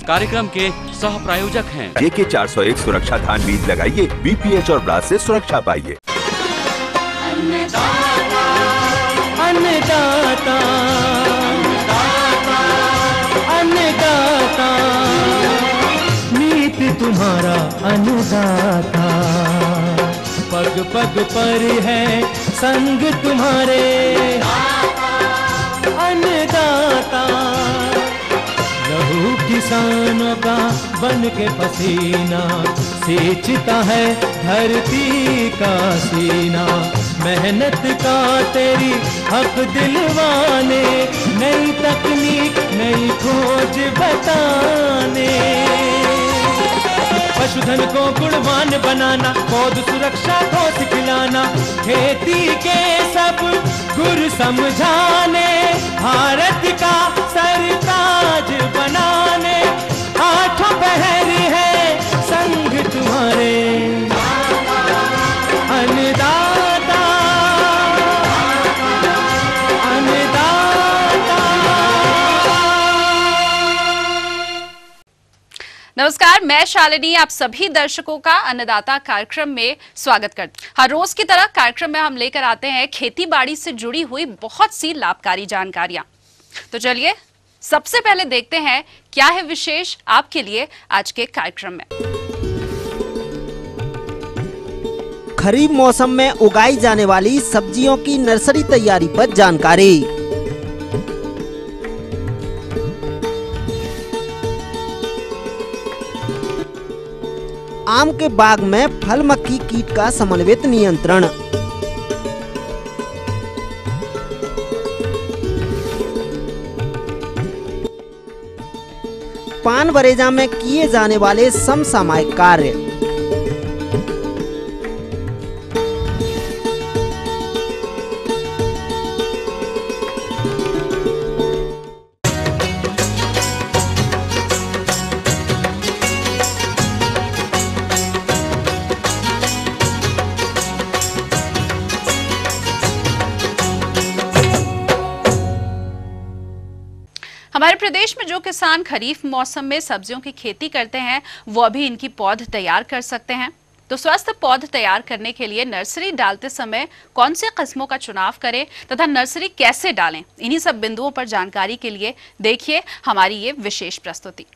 कार्यक्रम के सह प्रायोजक हैं। JK 401 सुरक्षा धान बीज लगाइए, BPH और ब्लास्ट से सुरक्षा पाइए। अन्नदाता, अन्नदाता, नीत तुम्हारा अन्नदाता, पग पग पर है संग तुम्हारे अन्नदाता। लहू किसानों का बन के पसीना सींचता है धरती का सीना। मेहनत का तेरी हक दिलवाने, नई तकनीक नई खोज बताने। पशुधन को गुणवान बनाना, पौध सुरक्षा को सिखलाना, खेती के सब गुर समझाने, भारत का सरताज बनाने। आठों पहर है संग तुम्हारे अन्नदाता, अन्नदाता। नमस्कार, मैं शालिनी आप सभी दर्शकों का अन्नदाता कार्यक्रम में स्वागत करती हूं। हर रोज की तरह कार्यक्रम में हम लेकर आते हैं खेती बाड़ी से जुड़ी हुई बहुत सी लाभकारी जानकारियां। तो चलिए सबसे पहले देखते हैं क्या है विशेष आपके लिए आज के कार्यक्रम में। खरीफ मौसम में उगाई जाने वाली सब्जियों की नर्सरी तैयारी पर जानकारी। आम के बाग में फल मक्खी कीट का समन्वित नियंत्रण। पान बरेजा में किए जाने वाले समसामयिक कार्य। हमारे प्रदेश में जो किसान खरीफ मौसम में सब्जियों की खेती करते हैं वो अभी इनकी पौध तैयार कर सकते हैं। तो स्वस्थ पौध तैयार करने के लिए नर्सरी डालते समय कौन से किस्मों का चुनाव करें तथा नर्सरी कैसे डालें, इन्हीं सब बिंदुओं पर जानकारी के लिए देखिए हमारी ये विशेष प्रस्तुति।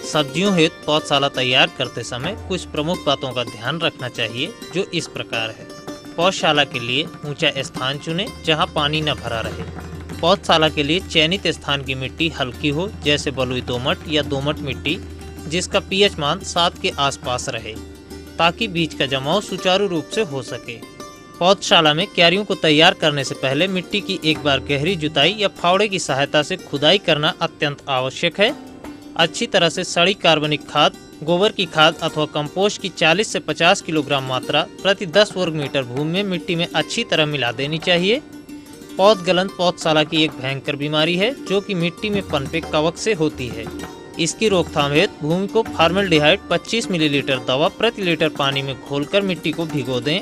सब्जियों हेतु पौधशाला तैयार करते समय कुछ प्रमुख बातों का ध्यान रखना चाहिए जो इस प्रकार है। पौधशाला के लिए ऊंचा स्थान चुनें जहां पानी न भरा रहे। पौधशाला के लिए चयनित स्थान की मिट्टी हल्की हो, जैसे बलुई दोमट या दोमट मिट्टी जिसका pH मान 7 के आसपास रहे, ताकि बीज का जमाव सुचारू रूप से हो सके। पौधशाला में क्यारियों को तैयार करने से पहले मिट्टी की एक बार गहरी जुताई या फावड़े की सहायता से खुदाई करना अत्यंत आवश्यक है। अच्छी तरह से सड़ी कार्बनिक खाद, गोबर की खाद अथवा कंपोस्ट की 40 से 50 किलोग्राम मात्रा प्रति 10 वर्ग मीटर भूमि में मिट्टी में अच्छी तरह मिला देनी चाहिए। पौध गलन पौधशाला की एक भयंकर बीमारी है जो कि मिट्टी में पनपे कवक से होती है। इसकी रोकथाम हेतु भूमि को फार्मेल्डिहाइड 25 मिलीलीटर दवा प्रति लीटर पानी में घोलकर मिट्टी को भिगो दें।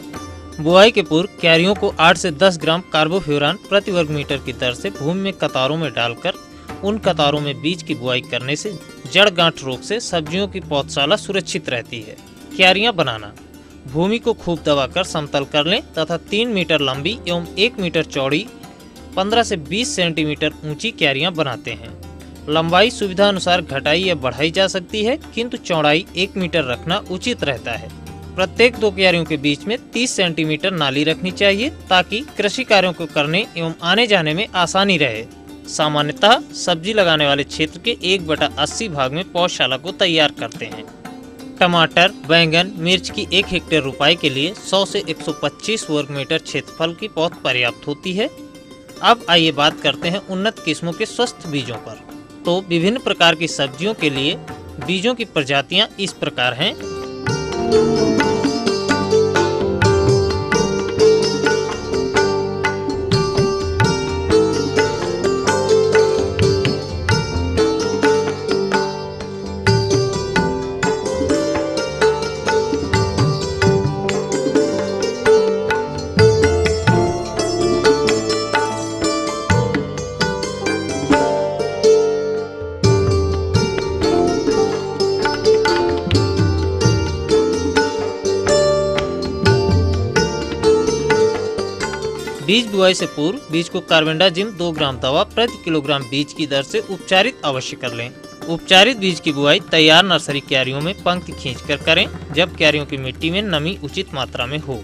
बुआई के पूर्व क्यारियों को 8 से 10 ग्राम कार्बोफ्यूरान प्रति वर्ग मीटर की दर से भूमि में कतारों में डालकर उन कतारों में बीज की बुआई करने से जड़ गांठ रोग से सब्जियों की पौधशाला सुरक्षित रहती है। क्यारियां बनाना, भूमि को खूब दबाकर समतल कर लें तथा 3 मीटर लंबी एवं 1 मीटर चौड़ी 15 से 20 सेंटीमीटर ऊंची क्यारियां बनाते हैं। लंबाई सुविधा अनुसार घटाई या बढ़ाई जा सकती है, किंतु चौड़ाई 1 मीटर रखना उचित रहता है। प्रत्येक 2 क्यारियों के बीच में 30 सेंटीमीटर नाली रखनी चाहिए ताकि कृषि कार्यों को करने एवं आने जाने में आसानी रहे। सामान्यतः सब्जी लगाने वाले क्षेत्र के 1/80 भाग में पौधशाला को तैयार करते हैं। टमाटर, बैंगन, मिर्च की 1 हेक्टेयर रुपाई के लिए 100 से 125 वर्ग मीटर क्षेत्रफल की पौध पर्याप्त होती है। अब आइए बात करते हैं उन्नत किस्मों के स्वस्थ बीजों पर। तो विभिन्न प्रकार की सब्जियों के लिए बीजों की प्रजातियां इस प्रकार हैं। बीज बुआई से पूर्व बीज को कार्बेंडाजिम 2 ग्राम दवा प्रति किलोग्राम बीज की दर से उपचारित अवश्य कर लें। उपचारित बीज की बुआई तैयार नर्सरी क्यारियों में पंक्ति खींचकर करें, जब क्यारियों की मिट्टी में नमी उचित मात्रा में हो।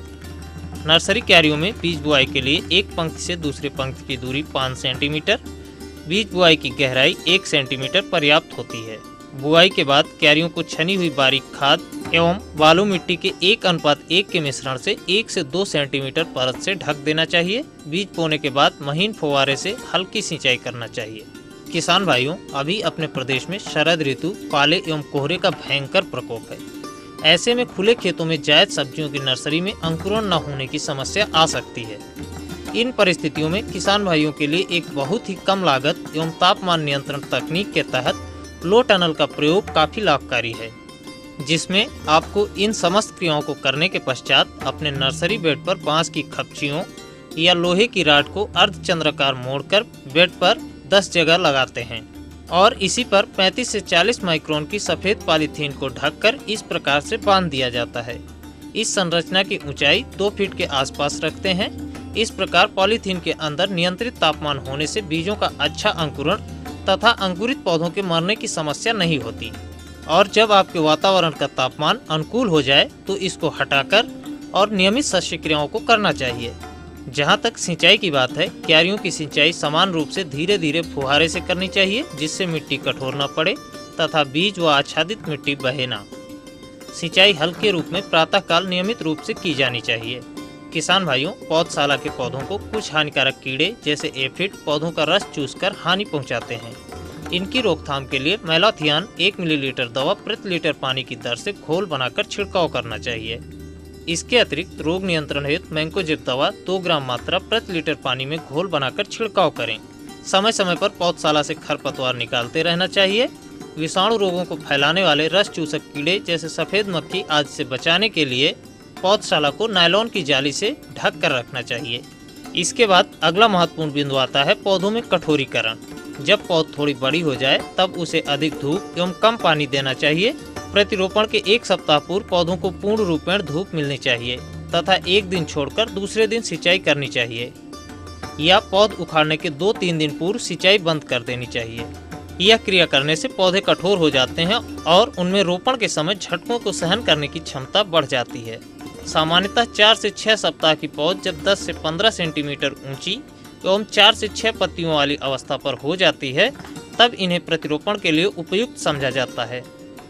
नर्सरी क्यारियों में बीज बुआई के लिए एक पंक्ति से दूसरी पंक्ति की दूरी 5 सेंटीमीटर, बीज बुआई की गहराई 1 सेंटीमीटर पर्याप्त होती है। बुआई के बाद क्यारियों को छनी हुई बारीक खाद एवं बालू मिट्टी के 1:1 के मिश्रण से 1 से 2 सेंटीमीटर परत से ढक देना चाहिए। बीज बोने के बाद महीन फुव्वारे से हल्की सिंचाई करना चाहिए। किसान भाइयों, अभी अपने प्रदेश में शरद ऋतु, पाले एवं कोहरे का भयंकर प्रकोप है। ऐसे में खुले खेतों में जायद सब्जियों की नर्सरी में अंकुरण न होने की समस्या आ सकती है। इन परिस्थितियों में किसान भाइयों के लिए एक बहुत ही कम लागत एवं तापमान नियंत्रण तकनीक के तहत लो टनल का प्रयोग काफी लाभकारी है, जिसमें आपको इन समस्त क्रियाओं को करने के पश्चात अपने नर्सरी बेड पर बांस की खपचियों या लोहे की राड को अर्धचंद्राकार मोड़कर बेड पर 10 जगह लगाते हैं और इसी पर 35 से 40 माइक्रोन की सफेद पॉलीथीन को ढककर इस प्रकार से बांध दिया जाता है। इस संरचना की ऊंचाई 2 फीट के आसपास रखते हैं। इस प्रकार पॉलीथीन के अंदर नियंत्रित तापमान होने से बीजों का अच्छा अंकुरण तथा अंकुरित पौधों के मरने की समस्या नहीं होती। और जब आपके वातावरण का तापमान अनुकूल हो जाए तो इसको हटाकर और नियमित शस्य क्रियाओं को करना चाहिए। जहां तक सिंचाई की बात है, क्यारियों की सिंचाई समान रूप से धीरे धीरे फुहारे से करनी चाहिए, जिससे मिट्टी कठोर न पड़े तथा बीज व आच्छादित मिट्टी बहे ना। सिंचाई हल्के रूप में प्रातःकाल नियमित रूप से की जानी चाहिए। किसान भाइयों, पौधशाला के पौधों को कुछ हानिकारक कीड़े जैसे एफिड पौधों का रस चूसकर हानि पहुंचाते हैं। इनकी रोकथाम के लिए मैलाथियान 1 मिलीलीटर दवा प्रति लीटर पानी की दर से घोल बनाकर छिड़काव करना चाहिए। इसके अतिरिक्त रोग नियंत्रण हेतु मैंकोजेब दवा 2 ग्राम मात्रा प्रति लीटर पानी में घोल बनाकर छिड़काव करें। समय समय पर पौधशाला से खरपतवार निकालते रहना चाहिए। विषाणु रोगों को फैलाने वाले रस चूसक कीड़े जैसे सफेद मक्खी आदि से बचाने के लिए पौधशाला को नायलॉन की जाली से ढक कर रखना चाहिए। इसके बाद अगला महत्वपूर्ण बिंदु आता है पौधों में कठोरीकरण। जब पौध थोड़ी बड़ी हो जाए तब उसे अधिक धूप एवं कम पानी देना चाहिए। प्रतिरोपण के 1 सप्ताह पूर्व पौधों को पूर्ण रूपेण धूप मिलनी चाहिए तथा एक दिन छोड़कर दूसरे दिन सिंचाई करनी चाहिए, या पौध उखाड़ने के 2-3 दिन पूर्व सिंचाई बंद कर देनी चाहिए। यह क्रिया करने से पौधे कठोर हो जाते हैं और उनमें रोपण के समय झटकों को सहन करने की क्षमता बढ़ जाती है। सामान्यतः 4 से 6 सप्ताह की पौध जब 10 से 15 सेंटीमीटर ऊंची एवं 4 से 6 पत्तियों वाली अवस्था पर हो जाती है, तब इन्हें प्रतिरोपण के लिए उपयुक्त समझा जाता है।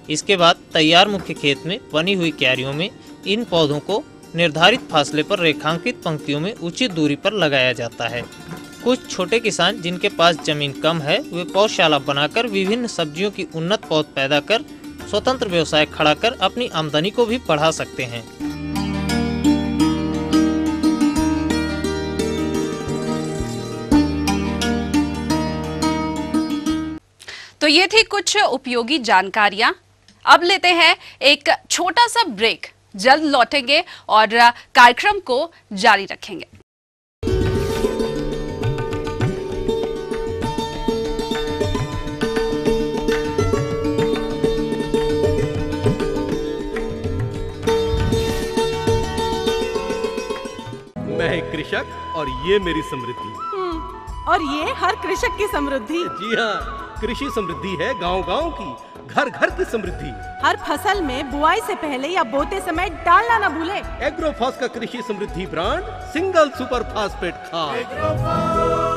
इसके बाद तैयार मुख्य खेत में बनी हुई क्यारियों में इन पौधों को निर्धारित फासले पर रेखांकित पंक्तियों में उचित दूरी पर लगाया जाता है। कुछ छोटे किसान जिनके पास जमीन कम है, वे पौधशाला बनाकर विभिन्न सब्जियों की उन्नत पौध पैदा कर स्वतंत्र व्यवसाय खड़ा कर अपनी आमदनी को भी बढ़ा सकते हैं। तो ये थी कुछ उपयोगी जानकारियां। अब लेते हैं एक छोटा सा ब्रेक, जल्द लौटेंगे और कार्यक्रम को जारी रखेंगे। मैं एक कृषक और ये मेरी समृद्धि। और ये हर कृषक की समृद्धि। जी हाँ, कृषि समृद्धि है गांव-गांव की, घर घर की समृद्धि। हर फसल में बुआई से पहले या बोते समय डालना न भूले एग्रोफॉस का कृषि समृद्धि ब्रांड सिंगल सुपर फास्फेट खाद।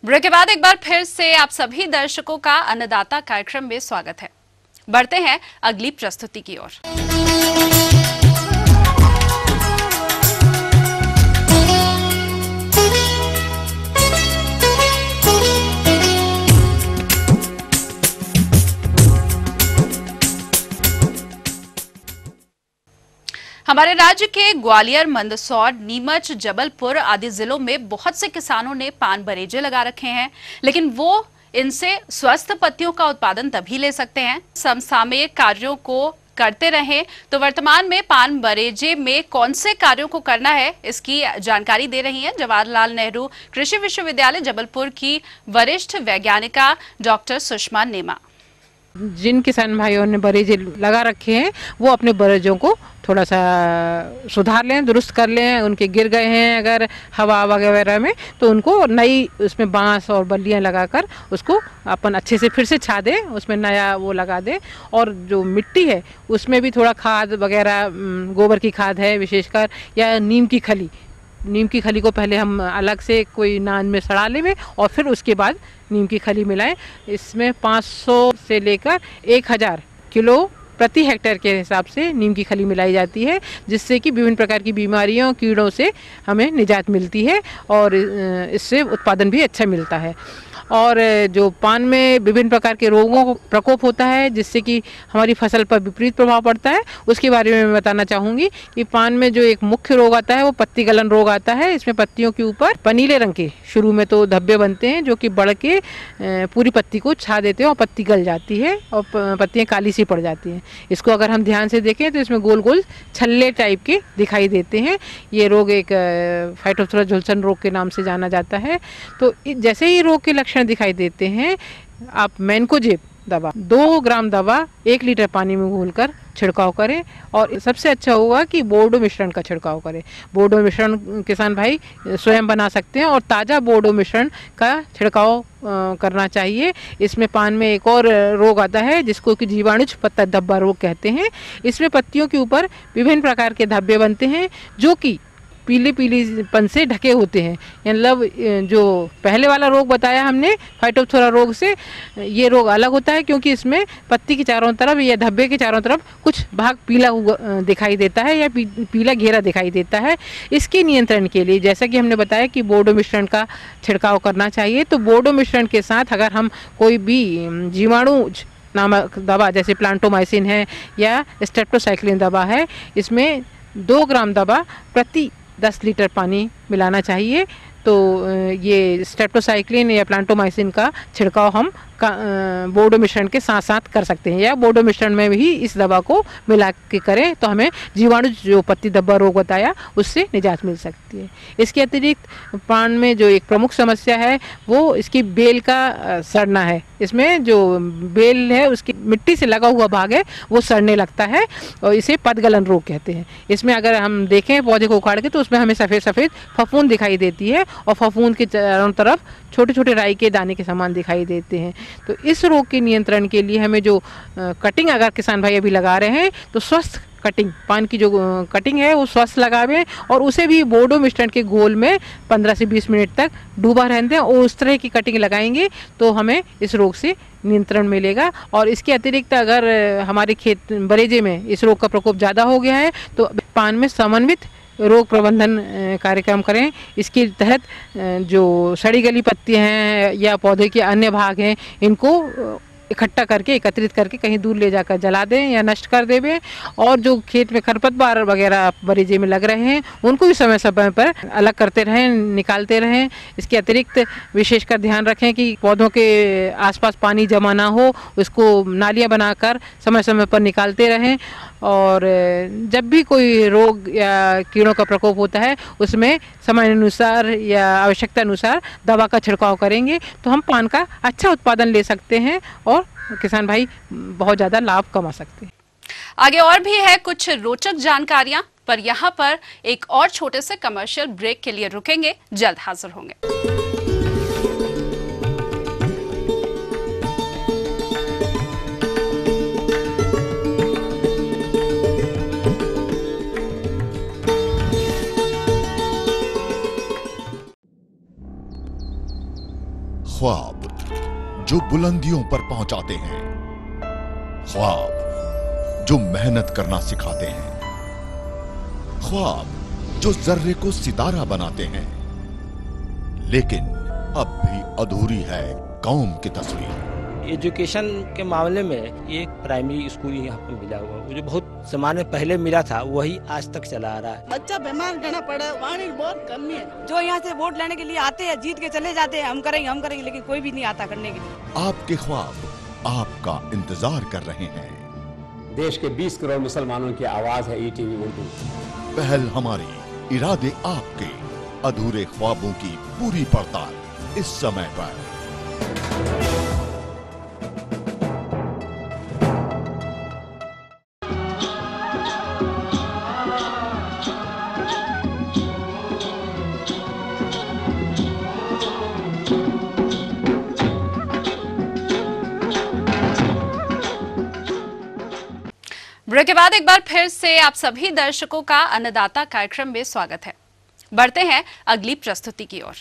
ब्रेक के बाद एक बार फिर से आप सभी दर्शकों का अन्नदाता कार्यक्रम में स्वागत है। बढ़ते हैं अगली प्रस्तुति की ओर। हमारे राज्य के ग्वालियर, मंदसौर, नीमच, जबलपुर आदि जिलों में बहुत से किसानों ने पान बरेजे लगा रखे हैं, लेकिन वो इनसे स्वस्थ पत्तियों का उत्पादन तभी ले सकते हैं समसामयिक कार्यों को करते रहें। तो वर्तमान में पान बरेजे में कौन से कार्यों को करना है, इसकी जानकारी दे रही हैं जवाहरलाल नेहरू कृषि विश्वविद्यालय जबलपुर की वरिष्ठ वैज्ञानिका डॉक्टर सुषमा नेमा। जिन किसान भाइयों ने बरेजे लगा रखे हैं वो अपने बरेजों को थोड़ा सा सुधार लें, दुरुस्त कर लें। उनके गिर गए हैं अगर हवा वगैरह में, तो उनको नई उसमें बांस और बल्लियां लगाकर उसको अपन अच्छे से फिर से छा दें, उसमें नया वो लगा दें। और जो मिट्टी है उसमें भी थोड़ा खाद वगैरह, गोबर की खाद है विशेषकर, या नीम की खली को पहले हम अलग से कोई नान में सड़ा लें और फिर उसके बाद नीम की खली मिलाएं। इसमें 500 से लेकर 1000 किलो प्रति हेक्टेयर के हिसाब से नीम की खली मिलाई जाती है, जिससे कि विभिन्न प्रकार की बीमारियों, कीड़ों से हमें निजात मिलती है और इससे उत्पादन भी अच्छा मिलता है। और जो पान में विभिन्न प्रकार के रोगों को प्रकोप होता है जिससे कि हमारी फसल पर विपरीत प्रभाव पड़ता है, उसके बारे में मैं बताना चाहूँगी कि पान में जो एक मुख्य रोग आता है वो पत्ती गलन रोग आता है। इसमें पत्तियों के ऊपर पनीले रंग के शुरू में तो धब्बे बनते हैं जो कि बढ़ के पूरी पत्ती को छा देते हैं और पत्ती गल जाती है और पत्तियाँ काली सी पड़ जाती हैं। इसको अगर हम ध्यान से देखें तो इसमें गोल गोल छल्ले टाइप के दिखाई देते हैं। ये रोग एक फाइटोप्थोरा झुलसन रोग के नाम से जाना जाता है। तो जैसे ही रोग के लक्षण दिखाई देते हैं, आप मैनकोजेब दवा 2 ग्राम दवा 1 लीटर पानी में घोलकर छिड़काव करें। और सबसे अच्छा होगा कि बोर्डो मिश्रण का छिड़काव करें। बोर्डो मिश्रण किसान भाई स्वयं बना सकते हैं और ताज़ा बोर्डो मिश्रण का छिड़काव करना चाहिए। इसमें पान में एक और रोग आता है जिसको कि जीवाणुज पत्ता धब्बा रोग कहते हैं। इसमें पत्तियों के ऊपर विभिन्न प्रकार के धब्बे बनते हैं जो कि पीलीपन से ढके होते हैं। मतलब जो पहले वाला रोग बताया हमने फाइटोप्थोरा रोग से, ये रोग अलग होता है क्योंकि इसमें पत्ती के चारों तरफ या धब्बे के चारों तरफ कुछ भाग पीला दिखाई देता है या पीला घेरा दिखाई देता है। इसके नियंत्रण के लिए जैसा कि हमने बताया कि बोर्डो मिश्रण का छिड़काव करना चाहिए। तो बोर्डो मिश्रण के साथ अगर हम कोई भी जीवाणु नामक दवा जैसे प्लांटोमाइसिन है या स्ट्रेप्टोसाइक्लिन दवा है, इसमें 2 ग्राम दवा प्रति 10 लीटर पानी मिलाना चाहिए। तो ये स्ट्रेप्टोसाइक्लिन या प्लांटोमाइसिन का छिड़काव हम बोर्डो मिश्रण के साथ साथ कर सकते हैं या बोर्डो मिश्रण में भी इस दवा को मिला के करें तो हमें जीवाणु जो पत्ती धब्बा रोग बताया उससे निजात मिल सकती है। इसके अतिरिक्त पान में जो एक प्रमुख समस्या है वो इसकी बेल का सड़ना है। इसमें जो बेल है उसकी मिट्टी से लगा हुआ भाग है वो सड़ने लगता है और इसे पदगलन रोग कहते हैं। इसमें अगर हम देखें पौधे को उखाड़ के तो उसमें हमें सफ़ेद सफ़ेद फफूंद दिखाई देती है और फफूंद के चारों तरफ छोटे छोटे राई के दाने के समान दिखाई देते हैं। तो इस रोग के नियंत्रण के लिए हमें जो कटिंग अगर किसान भाई अभी लगा रहे हैं तो स्वस्थ कटिंग, पान की जो कटिंग है वो स्वस्थ लगावें और उसे भी बोर्डो मिश्रण के घोल में 15 से 20 मिनट तक डूबा रहने दें और उस तरह की कटिंग लगाएंगे तो हमें इस रोग से नियंत्रण मिलेगा। और इसके अतिरिक्त अगर हमारे खेत बरेजे में इस रोग का प्रकोप ज़्यादा हो गया है तो पान में समन्वित रोग प्रबंधन कार्यक्रम करें। इसके तहत जो सड़ी गली पत्तियां हैं या पौधे के अन्य भाग हैं इनको इकट्ठा करके एकत्रित करके कहीं दूर ले जाकर जला दें या नष्ट कर दें। और जो खेत में खरपतवार वगैरह बरेजे में लग रहे हैं उनको भी समय समय पर अलग करते रहें, निकालते रहें। इसके अतिरिक्त विशेषकर ध्यान रखें कि पौधों के आसपास पानी जमा ना हो, उसको नालियां बनाकर समय समय पर निकालते रहें। और जब भी कोई रोग या कीड़ों का प्रकोप होता है उसमें समय अनुसार या आवश्यकता अनुसार दवा का छिड़काव करेंगे तो हम पान का अच्छा उत्पादन ले सकते हैं और किसान भाई बहुत ज़्यादा लाभ कमा सकते हैं। आगे और भी है कुछ रोचक जानकारियां, पर यहाँ पर एक और छोटे से कमर्शियल ब्रेक के लिए रुकेंगे, जल्द हाजिर होंगे। ख्वाब जो बुलंदियों पर पहुंचाते हैं, ख्वाब जो मेहनत करना सिखाते हैं, ख्वाब जो जर्रे को सितारा बनाते हैं। लेकिन अब भी अधूरी है कौम की तस्वीर। एजुकेशन के मामले में एक प्राइमरी स्कूल यहाँ पे मिला हुआ, वो जो बहुत जमाने पहले मिला था वही आज तक चला आ रहा है। बच्चा बीमार रहना पड़ा, पानी बहुत कमी है। जो यहाँ से वोट लेने के लिए आते हैं जीत के चले जाते हैं, हम करेंगे, लेकिन कोई भी नहीं आता करने के लिए। आपके ख्वाब आपका इंतजार कर रहे हैं। देश के 20 करोड़ मुसलमानों की आवाज है ईटीवी उर्दू। पहल हमारी, इरादे आपके, अधूरे ख्वाबों की पूरी पड़ताल इस समय पर। ब्रेक के बाद एक बार फिर से आप सभी दर्शकों का अन्नदाता कार्यक्रम में स्वागत है। बढ़ते हैं अगली प्रस्तुति की ओर।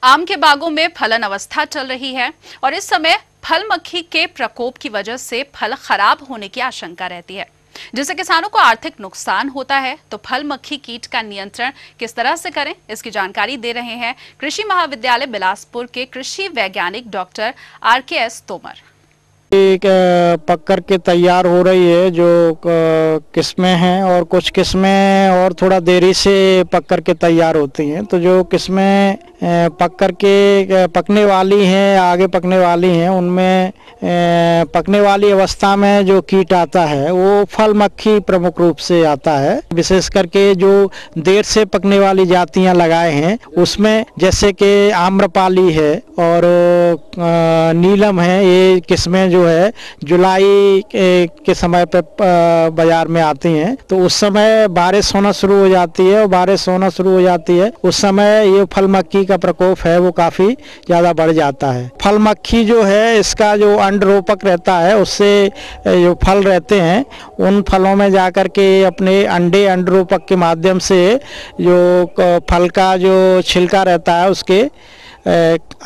आम के बागों में फलन अवस्था चल रही है और इस समय फल मक्खी के प्रकोप की वजह से फल खराब होने की आशंका रहती है, जिससे किसानों को आर्थिक नुकसान होता है। तो फल मक्खी कीट का नियंत्रण किस तरह से करें, इसकी जानकारी दे रहे हैं कृषि महाविद्यालय बिलासपुर के कृषि वैज्ञानिक डॉक्टर RKS तोमर। पक कर के तैयार हो रही है, जो किस्में हैं और कुछ किस्में और थोड़ा देरी से पक कर के तैयार होती हैं। तो जो किस्में पक कर के पकने वाली हैं, आगे पकने वाली हैं, उनमें पकने वाली अवस्था में जो कीट आता है वो फल मक्खी प्रमुख रूप से आता है। विशेष करके जो देर से पकने वाली जातियां लगाए हैं उसमें जैसे कि आम्रपाली है और नीलम है, ये किस्में जो है जुलाई के समय पे बाजार में आती हैं। तो उस समय बारिश होना शुरू हो जाती है और बारिश होना शुरू हो जाती है उस समय ये फल मक्खी का प्रकोप है वो काफी ज्यादा बढ़ जाता है। फल मक्खी जो है इसका जो अंड रोपक रहता है उससे जो फल रहते हैं उन फलों में जाकर के अपने अंडे अंड रोपक के माध्यम से जो फल का जो छिलका रहता है उसके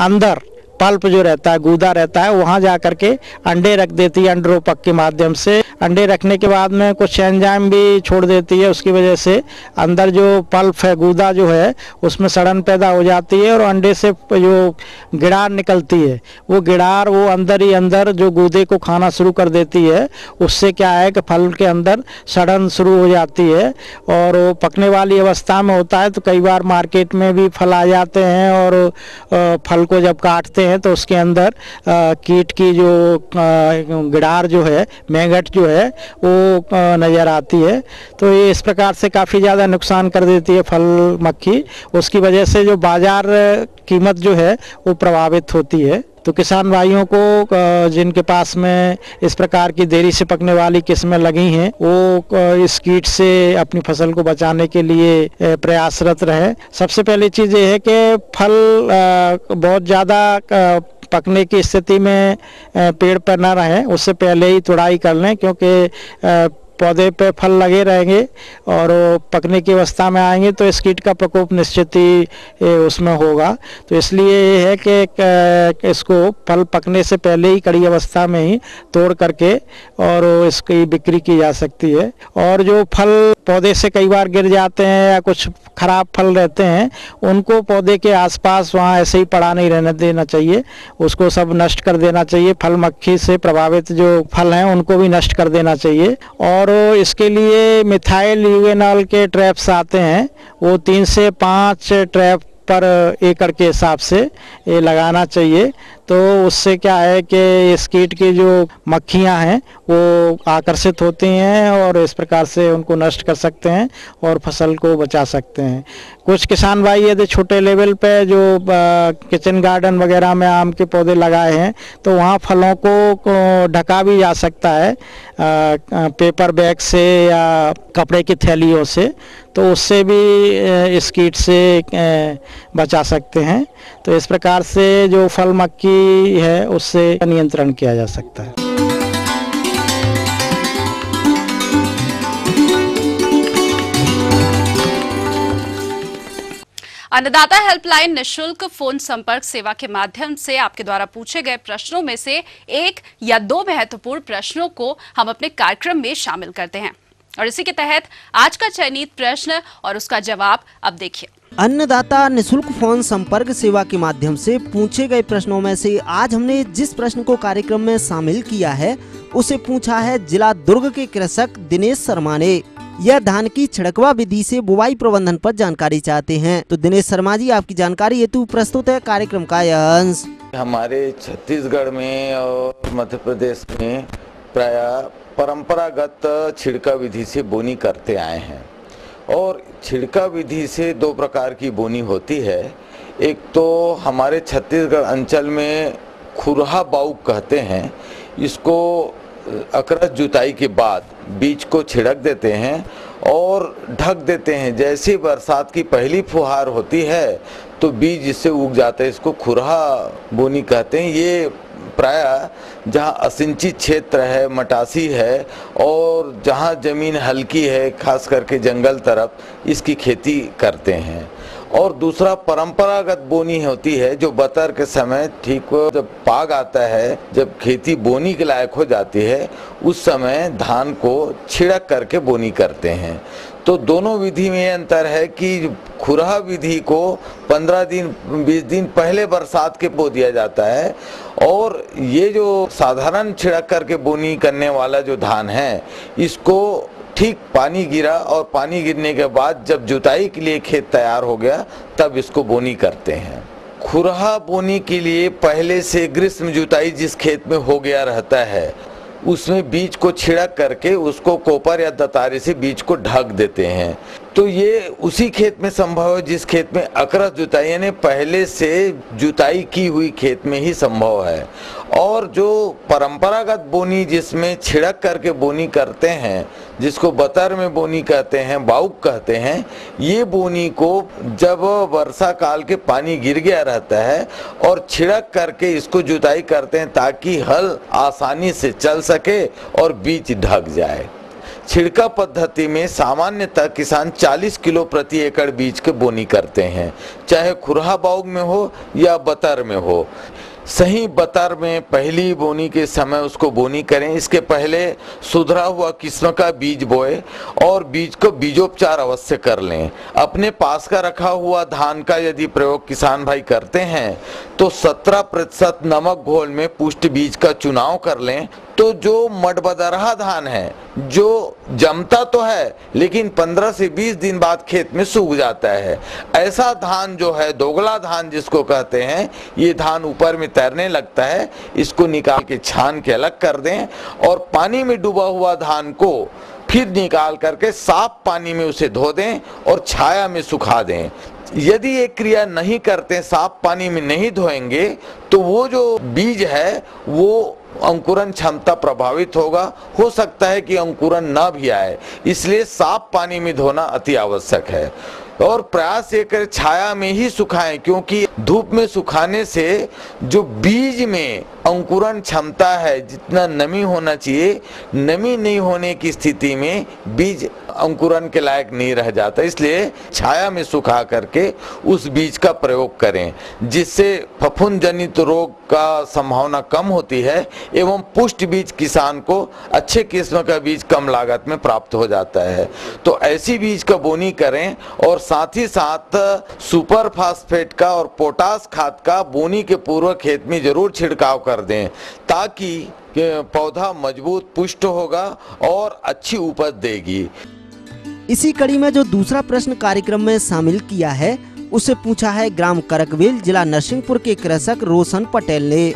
अंदर पल्प जो रहता है, गूदा रहता है, वहाँ जा कर के अंडे रख देती है अंडरोपक के माध्यम से। अंडे रखने के बाद में कुछ एंजाइम भी छोड़ देती है, उसकी वजह से अंदर जो पल्प है, गूदा जो है, उसमें सड़न पैदा हो जाती है और अंडे से जो गिड़ार निकलती है वो गिड़ार वो अंदर ही अंदर जो गूदे को खाना शुरू कर देती है। उससे क्या है कि फल के अंदर सड़न शुरू हो जाती है और वो पकने वाली अवस्था में होता है। तो कई बार मार्केट में भी फल आ जाते हैं और फल को जब काटते हैं तो उसके अंदर कीट की जो गिड़ार जो है, मैगट जो है वो नज़र आती है। तो ये इस प्रकार से काफ़ी ज़्यादा नुकसान कर देती है फल मक्खी। उसकी वजह से जो बाजार कीमत जो है वो प्रभावित होती है। तो किसान भाइयों को जिनके पास में इस प्रकार की देरी से पकने वाली किस्में लगी हैं वो इस कीट से अपनी फसल को बचाने के लिए प्रयासरत रहे। सबसे पहली चीज़ ये है कि फल बहुत ज़्यादा पकने की स्थिति में पेड़ पर न रहें, उससे पहले ही तुड़ाई कर लें, क्योंकि पौधे पे फल लगे रहेंगे और पकने की अवस्था में आएंगे तो इस कीट का प्रकोप निश्चित ही उसमें होगा। तो इसलिए ये है कि इसको फल पकने से पहले ही कड़ी अवस्था में ही तोड़ करके और इसकी बिक्री की जा सकती है। और जो फल पौधे से कई बार गिर जाते हैं या कुछ खराब फल रहते हैं उनको पौधे के आसपास वहाँ ऐसे ही पड़ा नहीं रहने देना चाहिए, उसको सब नष्ट कर देना चाहिए। फल मक्खी से प्रभावित जो फल हैं उनको भी नष्ट कर देना चाहिए। और इसके लिए मिथाइल यूएनॉल के ट्रैप्स आते हैं, वो 3 से 5 ट्रैप पर एकड़ के हिसाब से ये लगाना चाहिए। तो उससे क्या है कि इस कीट की जो मक्खियां हैं वो आकर्षित होती हैं और इस प्रकार से उनको नष्ट कर सकते हैं और फसल को बचा सकते हैं। कुछ किसान भाई यदि छोटे लेवल पे जो किचन गार्डन वगैरह में आम के पौधे लगाए हैं तो वहाँ फलों को ढका भी जा सकता है पेपर बैग से या कपड़े की थैलियों से, तो उससे भी इस कीट से बचा सकते हैं। तो इस प्रकार से जो फल मक्खी है उससे नियंत्रण किया जा सकता है। अन्नदाता हेल्पलाइन निशुल्क फोन संपर्क सेवा के माध्यम से आपके द्वारा पूछे गए प्रश्नों में से 1 या 2 महत्वपूर्ण प्रश्नों को हम अपने कार्यक्रम में शामिल करते हैं और इसी के तहत आज का चयनित प्रश्न और उसका जवाब अब देखिए। अन्नदाता निशुल्क फोन संपर्क सेवा के माध्यम से पूछे गए प्रश्नों में से आज हमने जिस प्रश्न को कार्यक्रम में शामिल किया है उसे पूछा है जिला दुर्ग के कृषक दिनेश शर्मा ने। यह धान की छिड़कवा विधि से बुवाई प्रबंधन पर जानकारी चाहते हैं। तो दिनेश शर्मा जी, आपकी जानकारी हेतु प्रस्तुत है कार्यक्रम का यह अंश। हमारे छत्तीसगढ़ में और मध्य प्रदेश में प्राय परंपरागत छिड़का विधि से बोनी करते आए हैं और छिड़का विधि से दो प्रकार की बोनी होती है। एक तो हमारे छत्तीसगढ़ अंचल में खुरहा बाउक कहते हैं, इसको अकरस जुताई के बाद बीज को छिड़क देते हैं और ढक देते हैं। जैसे बरसात की पहली फुहार होती है तो बीज इससे उग जाता है, इसको खुरहा बोनी कहते हैं। ये प्राय जहाँ असिंचित क्षेत्र है, मटासी है और जहाँ जमीन हल्की है, खास करके जंगल तरफ इसकी खेती करते हैं। और दूसरा परंपरागत बोनी होती है जो बतर के समय ठीक जब पाग आता है, जब खेती बोनी के लायक हो जाती है, उस समय धान को छिड़क करके बोनी करते हैं। तो दोनों विधि में अंतर है कि खुरहा विधि को 15 दिन 20 दिन पहले बरसात के बो दिया जाता है और ये जो साधारण छिड़क करके बोनी करने वाला जो धान है, इसको ठीक पानी गिरा और पानी गिरने के बाद जब जुताई के लिए खेत तैयार हो गया तब इसको बोनी करते हैं। खुरहा बोनी के लिए पहले से ग्रीष्म जुताई जिस खेत में हो गया रहता है उसमें बीज को छिड़क करके उसको कोपर या दतारे से बीज को ढक देते हैं। तो ये उसी खेत में संभव है जिस खेत में अकरस जुताई यानी पहले से जुताई की हुई खेत में ही संभव है। और जो परंपरागत बोनी जिसमें छिड़क करके बोनी करते हैं, जिसको बतर में बोनी कहते हैं, बाउक कहते हैं, ये बोनी को जब वर्षा काल के पानी गिर गया रहता है और छिड़क करके इसको जुताई करते हैं ताकि हल आसानी से चल सके और बीज ढक जाए। छिड़का पद्धति में सामान्यतः किसान 40 किलो प्रति एकड़ बीज के बोनी करते हैं, चाहे खुरहा बाउग में हो या बतर में हो। सही बतर में पहली बोनी के समय उसको बोनी करें। इसके पहले सुधरा हुआ किस्म का बीज बोए और बीज को बीजोपचार अवश्य कर लें। अपने पास का रखा हुआ धान का यदि प्रयोग किसान भाई करते हैं तो 17% नमक घोल में पुष्ट बीज का चुनाव कर लें। तो जो मडबदरहा धान है जो जमता तो है लेकिन 15 से 20 दिन बाद खेत में सूख जाता है, ऐसा धान जो है दोगला धान जिसको कहते हैं, ये धान ऊपर में तैरने लगता है। इसको निकाल के छान के अलग कर दें और पानी में डूबा हुआ धान को फिर निकाल करके साफ पानी में उसे धो दें और छाया में सुखा दें। यदि ये क्रिया नहीं करते, साफ पानी में नहीं धोएंगे, तो वो जो बीज है वो अंकुरन क्षमता प्रभावित होगा, हो सकता है कि अंकुरन ना भी आए। इसलिए साफ पानी में धोना अति आवश्यक है और प्रयास ये करें छाया में ही सुखाएं, क्योंकि धूप में सुखाने से जो बीज में अंकुरन क्षमता है, जितना नमी होना चाहिए, नमी नहीं होने की स्थिति में बीज अंकुरन के लायक नहीं रह जाता। इसलिए छाया में सुखा करके उस बीज का प्रयोग करें, जिससे फफूंद जनित रोग का संभावना कम होती है एवं पुष्ट बीज किसान को अच्छे किस्म का बीज कम लागत में प्राप्त हो जाता है। तो ऐसी बीज का बोनी करें और साथ ही साथ सुपर फास्फेट का और पोटास खाद का बोनी के पूर्व खेत में जरूर छिड़काव कर दें, ताकि पौधा मजबूत पुष्ट होगा और अच्छी उपज देगी। इसी कड़ी में जो दूसरा प्रश्न कार्यक्रम में शामिल किया है उसे पूछा है ग्राम करकवेल जिला नरसिंहपुर के कृषक रोशन पटेल ने।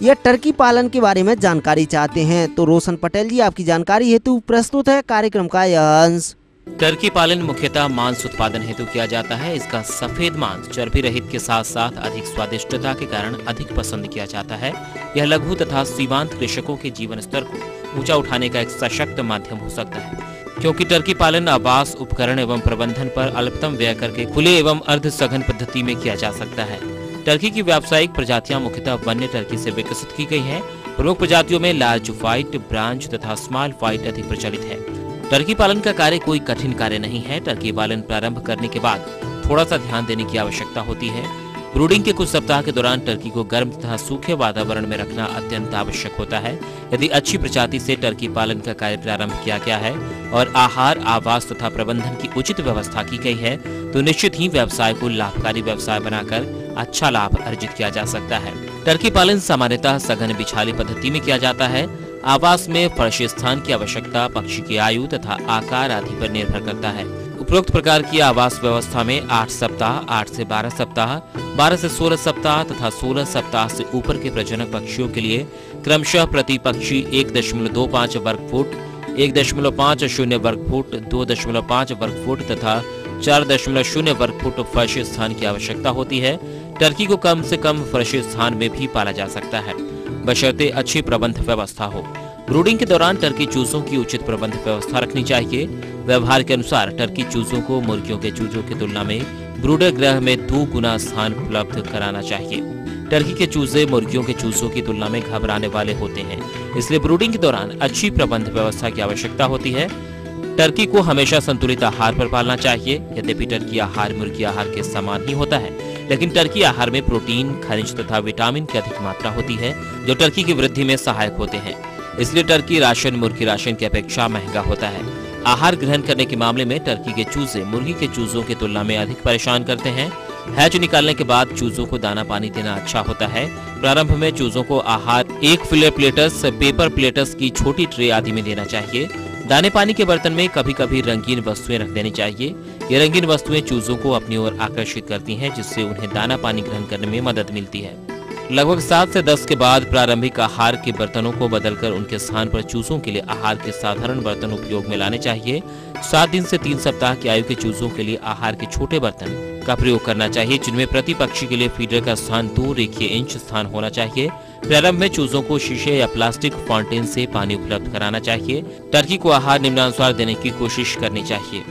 यह टर्की पालन के बारे में जानकारी चाहते हैं। तो रोशन पटेल जी, आपकी जानकारी हेतु प्रस्तुत है कार्यक्रम का यह अंश। टर्की पालन मुख्यतः मांस उत्पादन हेतु किया जाता है। इसका सफेद मांस चर्बी रहित के साथ साथ अधिक स्वादिष्टता के कारण अधिक पसंद किया जाता है। यह लघु तथा सीमांत कृषकों के जीवन स्तर को ऊंचा उठाने का एक सशक्त माध्यम हो सकता है, क्योंकि टर्की पालन आवास, उपकरण एवं प्रबंधन पर अल्पतम व्यय करके खुले एवं अर्ध सघन पद्धति में किया जा सकता है। टर्की की व्यावसायिक प्रजातियां मुख्यतः वन्य टर्की से विकसित की गई हैं। प्रमुख प्रजातियों में लार्ज व्हाइट, ब्रांच तथा स्मॉल व्हाइट अधिक प्रचलित है। टर्की पालन का कार्य कोई कठिन कार्य नहीं है। टर्की पालन प्रारंभ करने के बाद थोड़ा सा ध्यान देने की आवश्यकता होती है। ब्रूडिंग के कुछ सप्ताह के दौरान टर्की को गर्म तथा सूखे वातावरण में रखना अत्यंत आवश्यक होता है। यदि अच्छी प्रजाति से टर्की पालन का कार्य प्रारंभ किया गया है और आहार, आवास तथा प्रबंधन की उचित व्यवस्था की गई है तो निश्चित ही व्यवसाय को लाभकारी व्यवसाय बनाकर अच्छा लाभ अर्जित किया जा सकता है। टर्की पालन सामान्यतः सघन बिछाली पद्धति में किया जाता है। आवास में फर्श स्थान की आवश्यकता पक्षी की आयु तथा आकार आदि पर निर्भर करता है। उपरोक्त प्रकार की आवास व्यवस्था में 8 सप्ताह, 8 से 12 सप्ताह, 12 से 16 सप्ताह तथा 16 सप्ताह से ऊपर के प्रजनक पक्षियों के लिए क्रमशः प्रति पक्षी 1.25 वर्ग फुट, 1.50 वर्ग फुट, 2.5 वर्ग फुट तथा 4.0 वर्ग फुट फर्श स्थान की आवश्यकता होती है। टर्की को कम से कम फर्श स्थान में भी पाला जा सकता है, बशर्ते अच्छी प्रबंध व्यवस्था हो। ब्रूडिंग के दौरान टर्की चूजों की उचित प्रबंध व्यवस्था रखनी चाहिए। व्यवहार के अनुसार टर्की चूजों को मुर्गियों के चूजों की तुलना में ब्रूडर गृह में 2 गुना स्थान उपलब्ध कराना चाहिए। टर्की के चूजे मुर्गियों के चूजों की तुलना में घबराने वाले होते हैं, इसलिए ब्रूडिंग के दौरान अच्छी प्रबंध व्यवस्था की आवश्यकता होती है। टर्की को हमेशा संतुलित आहार पर पालना चाहिए। यद्यपि टर्की आहार मुर्गी आहार के समान ही होता है, लेकिन टर्की आहार में प्रोटीन, खनिज तथा विटामिन की अधिक मात्रा होती है जो टर्की की वृद्धि में सहायक होते हैं। इसलिए टर्की राशन मुर्गी राशन की अपेक्षा महंगा होता है। आहार ग्रहण करने के मामले में टर्की के चूजे मुर्गी के चूजों की तुलना में अधिक परेशान करते हैं। हैच निकालने के बाद चूजों को दाना पानी देना अच्छा होता है। प्रारंभ में चूजों को आहार एक फिलर प्लेटस, पेपर प्लेटस की छोटी ट्रे आदि में देना चाहिए। दाने पानी के बर्तन में कभी कभी रंगीन वस्तुएं रख देनी चाहिए। ये रंगीन वस्तुएं चूजों को अपनी ओर आकर्षित करती हैं, जिससे उन्हें दाना पानी ग्रहण करने में मदद मिलती है। लगभग 7 से 10 के बाद प्रारंभिक आहार के बर्तनों को बदलकर उनके स्थान पर चूजों के लिए आहार के साधारण बर्तन उपयोग में लाने चाहिए। 7 दिन से 3 सप्ताह की आयु के चूजों के लिए आहार के छोटे बर्तन का प्रयोग करना चाहिए, जिनमें प्रति पक्षी के लिए फीडर का स्थान 2 रेखीय इंच स्थान होना चाहिए। प्रारंभ में चूजों को शीशे या प्लास्टिक फाउंटेन से पानी उपलब्ध कराना चाहिए। टर्की को आहार निम्नानुसार देने की कोशिश करनी चाहिए।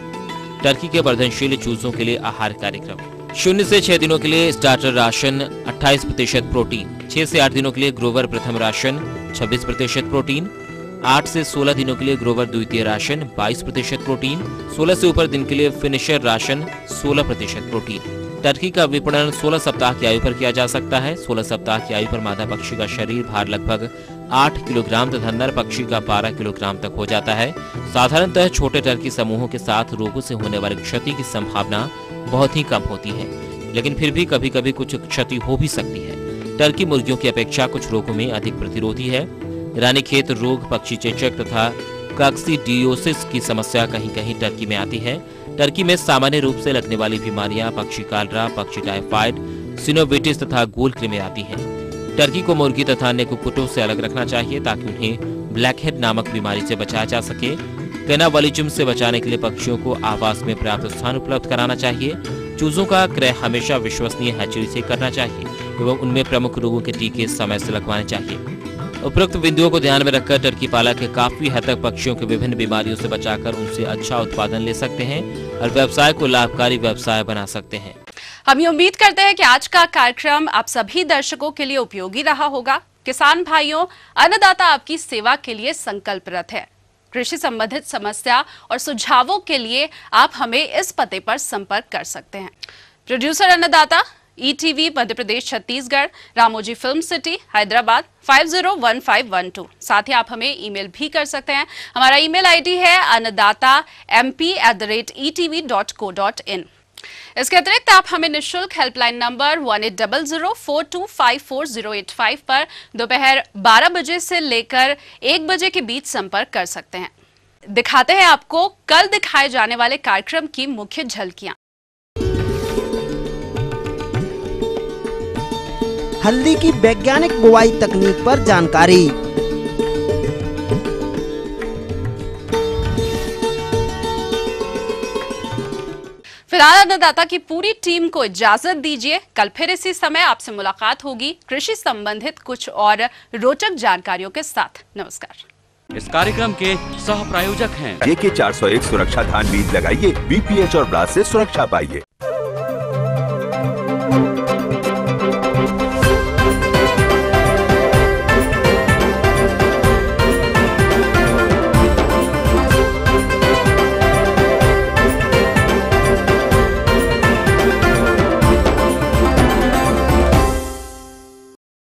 टर्की के वर्धनशील चूजों के लिए आहार कार्यक्रम: 0 से 6 दिनों के लिए स्टार्टर राशन 28% प्रोटीन, 6 से 8 दिनों के लिए ग्रोवर प्रथम राशन 26% प्रोटीन, 8 से 16 दिनों के लिए ग्रोवर द्वितीय राशन 22% प्रोटीन, 16 से ऊपर दिन के लिए फिनिशर राशन 16% प्रोटीन। टर्की का विपणन 16 सप्ताह की आयु पर किया जा सकता है। 16 सप्ताह की आयु पर मादा पक्षी का शरीर भार लगभग 8 किलोग्राम तथा नर पक्षी का 12 किलोग्राम तक हो जाता है। साधारणतः छोटे टर्की समूहों के साथ रोगों से होने वाली क्षति की संभावना बहुत ही कम होती है, लेकिन फिर भी कभी कभी कुछ क्षति हो भी सकती है। टर्की मुर्गियों की अपेक्षा कुछ रोगों में अधिक प्रतिरोधी है। रानीखेत रोग, पक्षी चेचक तथा काक्सीडियोसिस की समस्या कहीं कहीं टर्की में आती है। टर्की में सामान्य रूप से लगने वाली बीमारियां पक्षी कालरा, पक्षी टाइफाइड, सिनोविटिस तथा गोल कृमि आती हैं। टर्की को मुर्गी तथा अन्य कुक्कुटों से अलग रखना चाहिए ताकि उन्हें ब्लैकहेड नामक बीमारी से बचाया जा सके। कैनावालिज्म से बचाने के लिए पक्षियों को आवास में पर्याप्त स्थान उपलब्ध कराना चाहिए। चूजों का क्रय हमेशा विश्वसनीय हैचरी से करना चाहिए एवं उनमें प्रमुख रोगों के टीके समय से लगवाने चाहिए। उपरोक्त बिंदुओं को ध्यान में रखकर टर्की पालक काफी हद तक पक्षियों के विभिन्न बीमारियों से बचाकर उनसे अच्छा उत्पादन ले सकते हैं और व्यवसाय को लाभकारी व्यवसाय बना सकते हैं। हम ये उम्मीद करते हैं कि आज का कार्यक्रम आप सभी दर्शकों के लिए उपयोगी रहा होगा। किसान भाइयों, अन्नदाता आपकी सेवा के लिए संकल्परत है। कृषि संबंधित समस्या और सुझावों के लिए आप हमें इस पते पर संपर्क कर सकते हैं। प्रोड्यूसर अन्नदाता, ETV Madhya Pradesh Chhattisgarh, Ramoji film city, Hyderabad 501512। साथ ही आप हमें ईमेल भी कर सकते हैं। हमारा ईमेल ID है annadatamp@etv.co.in। इसके अतिरिक्त आप हमें निःशुल्क हेल्पलाइन नंबर 180042540885 पर दोपहर 12 बजे से लेकर 1 बजे के बीच संपर्क कर सकते हैं। दिखाते हैं आपको कल दिखाए जाने वाले कार्यक्रम की मुख्य झलकियां। हल्दी की वैज्ञानिक बुवाई तकनीक पर जानकारी। फिलहाल अन्नदाता की पूरी टीम को इजाजत दीजिए। कल फिर इसी समय आपसे मुलाकात होगी कृषि संबंधित कुछ और रोचक जानकारियों के साथ। नमस्कार। इस कार्यक्रम के सह प्रायोजक हैं JK 401 सुरक्षा धान बीज लगाइए, BPH और ब्लास्ट से सुरक्षा पाइए।